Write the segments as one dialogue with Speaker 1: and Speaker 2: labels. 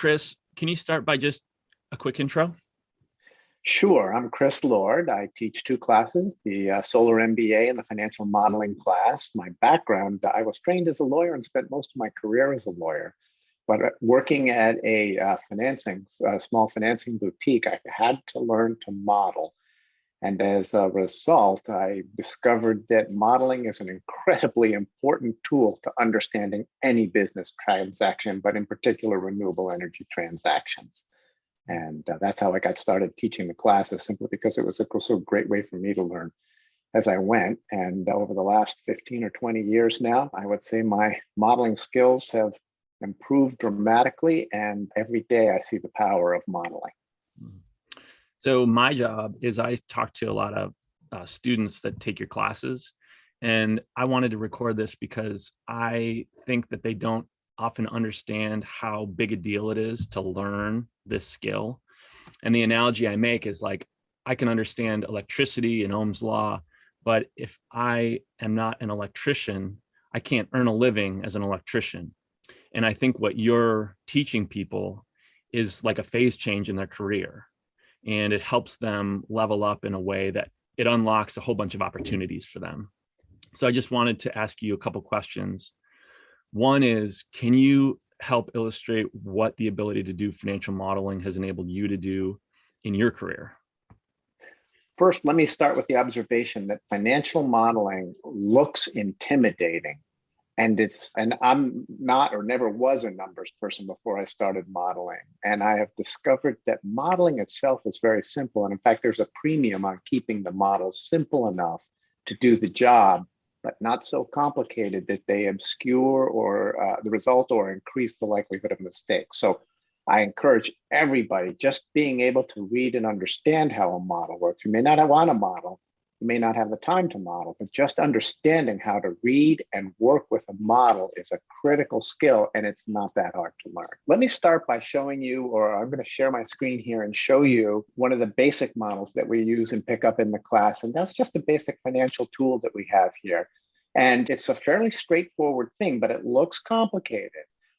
Speaker 1: Chris, can you start by just a quick intro?
Speaker 2: Sure. I'm Chris Lord. I teach two classes, the Solar MBA and the Financial Modeling class. My background, I was trained as a lawyer and spent most of my career as a lawyer. But working at a small financing boutique, I had to learn to model. And as a result, I discovered that modeling is an incredibly important tool to understanding any business transaction, but in particular, renewable energy transactions. And that's how I got started teaching the classes, simply because it was a great way for me to learn as I went. And over the last 15 or 20 years now, I would say my modeling skills have improved dramatically. And every day I see the power of modeling.
Speaker 1: So my job is I talk to a lot of students that take your classes. And I wanted to record this because I think that they don't often understand how big a deal it is to learn this skill. And the analogy I make is like, I can understand electricity and Ohm's law, but if I am not an electrician, I can't earn a living as an electrician. And I think what you're teaching people is like a phase change in their career. And it helps them level up in a way that it unlocks a whole bunch of opportunities for them. So I just wanted to ask you a couple questions. One is, can you help illustrate what the ability to do financial modeling has enabled you to do in your career?
Speaker 2: First, let me start with the observation that financial modeling looks intimidating. And I'm not or never was a numbers person before I started modeling. And I have discovered that modeling itself is very simple. And in fact, there's a premium on keeping the models simple enough to do the job, but not so complicated that they obscure or the result or increase the likelihood of mistakes. So I encourage everybody just being able to read and understand how a model works. You may not want a model, you may not have the time to model, but just understanding how to read and work with a model is a critical skill, and it's not that hard to learn. Let me start by showing you, or I'm going to share my screen here and show you one of the basic models that we use and pick up in the class. And that's just a basic financial tool that we have here. And it's a fairly straightforward thing, but it looks complicated.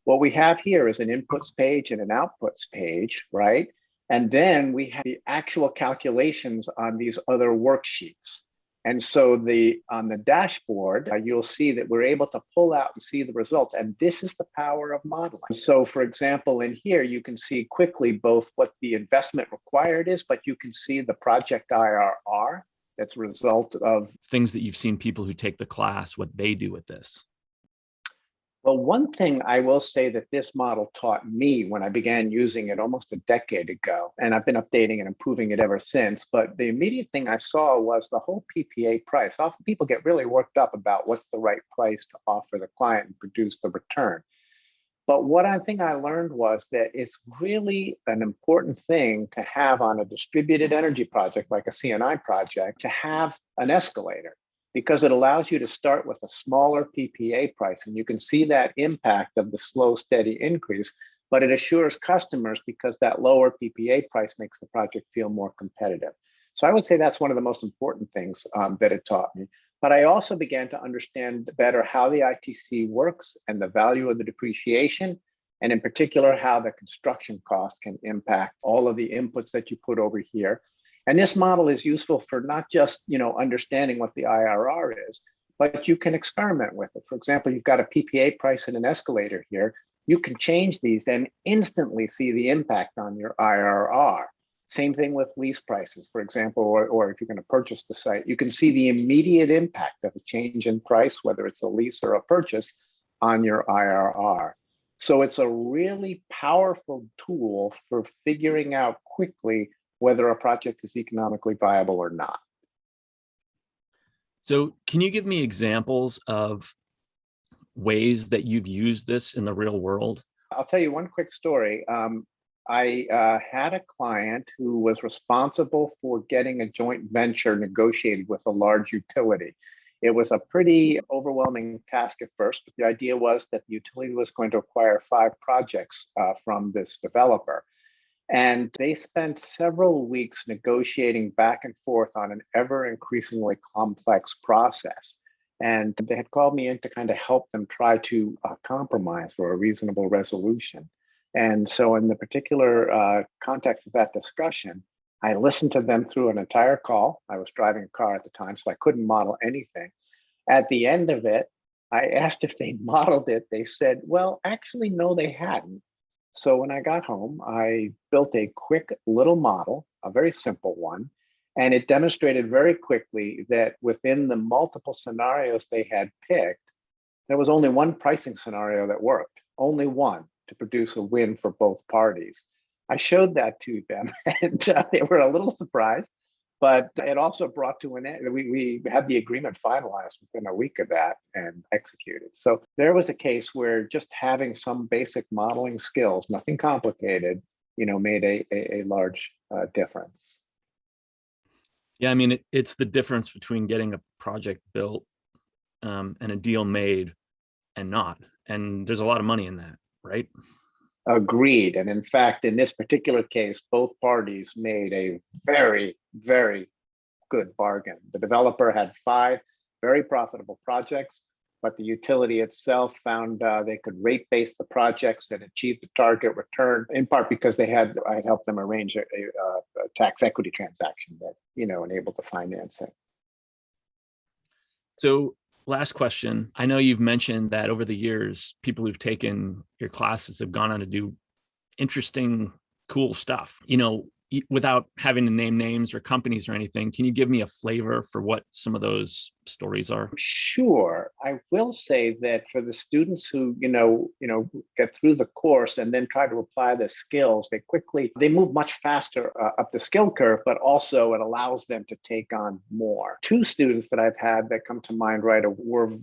Speaker 2: What we have here is an inputs page and an outputs page, right? And then we have the actual calculations on these other worksheets. And so on the dashboard, you'll see that we're able to pull out and see the results. And this is the power of modeling. So for example, in here, you can see quickly both what the investment required is, but you can see the project IRR that's a result of
Speaker 1: things that you've seen people who take the class, what they do with this.
Speaker 2: Well, one thing I will say that this model taught me when I began using it almost a decade ago, and I've been updating and improving it ever since, but the immediate thing I saw was the whole PPA price. Often people get really worked up about what's the right price to offer the client and produce the return. But what I think I learned was that it's really an important thing to have on a distributed energy project like a CNI project, to have an escalator, because it allows you to start with a smaller PPA price. And you can see that impact of the slow, steady increase, but it assures customers because that lower PPA price makes the project feel more competitive. So I would say that's one of the most important things that it taught me. But I also began to understand better how the ITC works and the value of the depreciation, and in particular, how the construction cost can impact all of the inputs that you put over here. And this model is useful for not just, understanding what the IRR is, but you can experiment with it. For example, you've got a PPA price and an escalator here. You can change these and instantly see the impact on your IRR. Same thing with lease prices, for example, or if you're going to purchase the site, you can see the immediate impact of a change in price, whether it's a lease or a purchase, on your IRR. So it's a really powerful tool for figuring out quickly whether a project is economically viable or not.
Speaker 1: So can you give me examples of ways that you've used this in the real world?
Speaker 2: I'll tell you one quick story. I had a client who was responsible for getting a joint venture negotiated with a large utility. It was a pretty overwhelming task at first, but the idea was that the utility was going to acquire 5 projects from this developer. And they spent several weeks negotiating back and forth on an ever increasingly complex process. And they had called me in to kind of help them try to compromise for a reasonable resolution. And so, in the particular context of that discussion, I listened to them through an entire call. I was driving a car at the time, so I couldn't model anything. At the end of it, I asked if they modeled it. They said, well, actually, no, they hadn't. So when I got home, I built a quick little model, a very simple one, and it demonstrated very quickly that within the multiple scenarios they had picked, there was only one pricing scenario that worked, only one to produce a win for both parties. I showed that to them and they were a little surprised, but it also brought to an end. We had the agreement finalized within a week of that and executed. So there was a case where just having some basic modeling skills, nothing complicated, made a large difference.
Speaker 1: Yeah, I mean, it's the difference between getting a project built and a deal made and not. And there's a lot of money in that, right?
Speaker 2: Agreed. And in fact, in this particular case, both parties made a very, very good bargain. The developer had 5 very profitable projects, but the utility itself found they could rate base the projects and achieve the target return, in part because I had helped them arrange a tax equity transaction that enabled the financing.
Speaker 1: So last question. I know you've mentioned that over the years, people who've taken your classes have gone on to do interesting, cool stuff. Without having to name names or companies or anything, can you give me a flavor for what some of those stories are?
Speaker 2: Sure. I will say that for the students who, get through the course and then try to apply the skills, they move much faster up the skill curve, but also it allows them to take on more. 2 students that I've had that come to mind were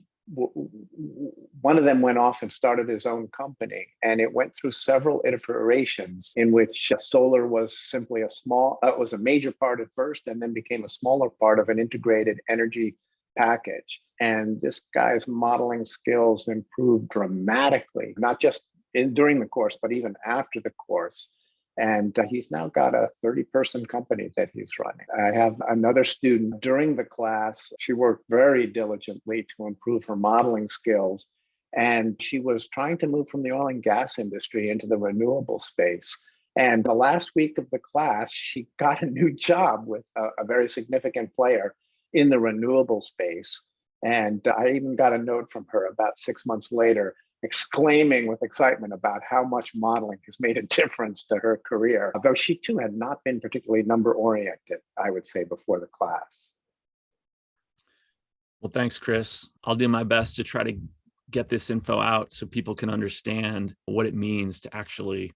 Speaker 2: one of them went off and started his own company, and it went through several iterations in which solar was simply was a major part at first and then became a smaller part of an integrated energy package. And this guy's modeling skills improved dramatically, not just during the course, but even after the course. And he's now got a 30-person company that he's running. I have another student during the class. She worked very diligently to improve her modeling skills. And she was trying to move from the oil and gas industry into the renewable space. And the last week of the class, she got a new job with a very significant player in the renewable space. And I even got a note from her about 6 months later, exclaiming with excitement about how much modeling has made a difference to her career, though she too had not been particularly number oriented, I would say, before the class.
Speaker 1: Well, thanks, Chris. I'll do my best to try to get this info out so people can understand what it means to actually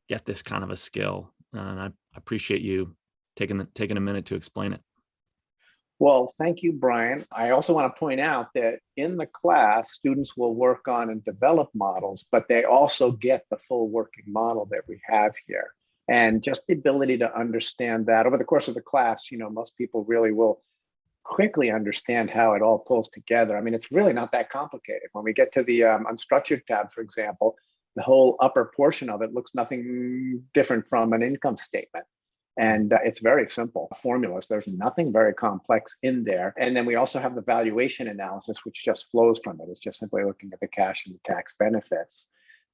Speaker 1: get this kind of a skill. And I appreciate you taking a minute to explain it.
Speaker 2: Well, thank you, Brian. I also want to point out that in the class, students will work on and develop models, but they also get the full working model that we have here. And just the ability to understand that over the course of the class, most people really will quickly understand how it all pulls together. I mean, it's really not that complicated. When we get to the unstructured tab, for example, the whole upper portion of it looks nothing different from an income statement. And it's very simple formulas. There's nothing very complex in there. And then we also have the valuation analysis, which just flows from it. It's just simply looking at the cash and the tax benefits.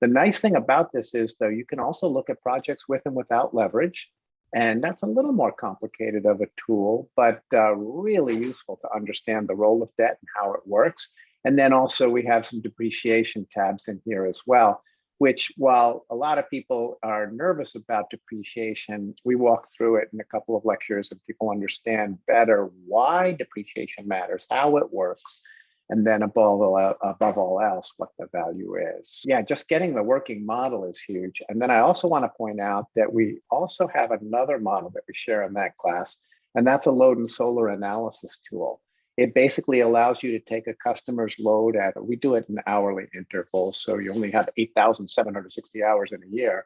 Speaker 2: The nice thing about this is, though, you can also look at projects with and without leverage. And that's a little more complicated of a tool, but really useful to understand the role of debt and how it works. And then also we have some depreciation tabs in here as well, which, while a lot of people are nervous about depreciation, we walk through it in a couple of lectures and people understand better why depreciation matters, how it works, and then above all else, what the value is. Yeah, just getting the working model is huge. And then I also want to point out that we also have another model that we share in that class, and that's a load and solar analysis tool. It basically allows you to take a customer's load we do it in hourly intervals, so you only have 8,760 hours in a year.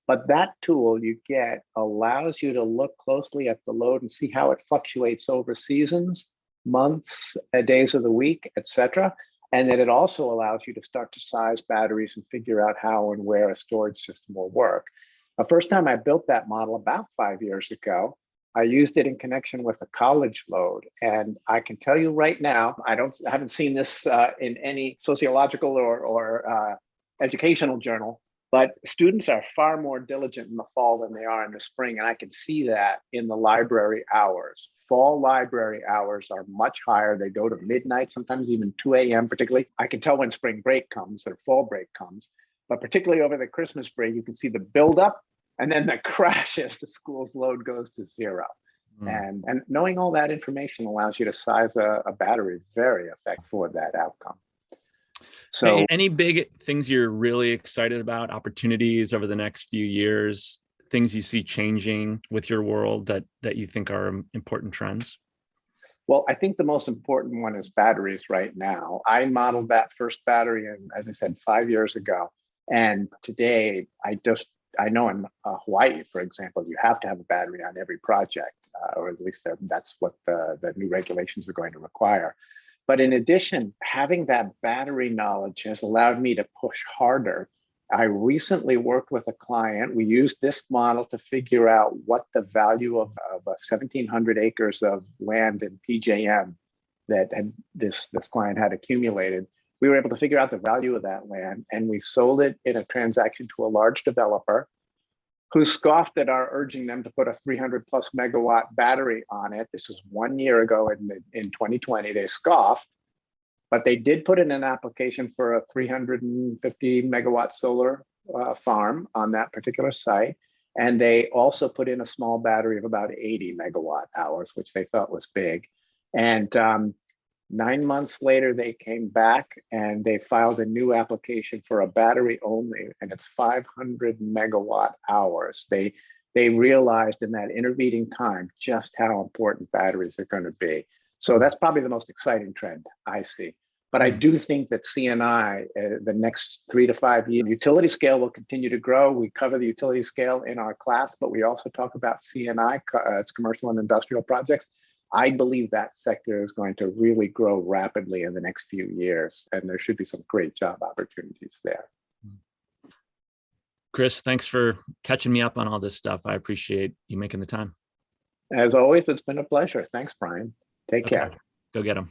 Speaker 2: But that tool you get allows you to look closely at the load and see how it fluctuates over seasons, months, days of the week, etc. And then it also allows you to start to size batteries and figure out how and where a storage system will work. The first time I built that model about 5 years ago, I used it in connection with a college load. And I can tell you right now, I haven't seen this in any sociological or educational journal, But students are far more diligent in the fall than they are in the spring. And I can see that in the library hours. Fall library hours are much higher. They go to midnight, sometimes even 2 a.m. particularly. I can tell when spring break comes or fall break comes. But particularly over the Christmas break, you can see the buildup and then the crash as the school's load goes to zero. And knowing all that information allows you to size a battery very effective for that outcome. So,
Speaker 1: hey, any big things you're really excited about, opportunities over the next few years, things you see changing with your world that you think are important trends?
Speaker 2: well, I think the most important one is batteries right now. I modeled that first battery, as I said, 5 years ago. And today, I know in Hawaii, for example, you have to have a battery on every project, or at least that's what the new regulations are going to require. But in addition, having that battery knowledge has allowed me to push harder. I recently worked with a client. We used this model to figure out what the value of 1,700 acres of land in PJM that this client had accumulated. We were able to figure out the value of that land, and we sold it in a transaction to a large developer who scoffed at our urging them to put a 300 plus megawatt battery on it. This was 1 year ago in 2020. They scoffed, but they did put in an application for a 350 megawatt solar farm on that particular site. And they also put in a small battery of about 80 megawatt hours, which they thought was big. And 9 months later, they came back and they filed a new application for a battery only, and it's 500 megawatt hours. They realized in that intervening time just how important batteries are going to be. So that's probably the most exciting trend I see. But I do think that CNI, the next 3 to 5 years, utility scale will continue to grow. We cover the utility scale in our class, but we also talk about CNI, it's commercial and industrial projects. I believe that sector is going to really grow rapidly in the next few years, and there should be some great job opportunities there.
Speaker 1: Chris, thanks for catching me up on all this stuff. I appreciate you making the time.
Speaker 2: As always, it's been a pleasure. Thanks, Brian. Take care.
Speaker 1: Go get them.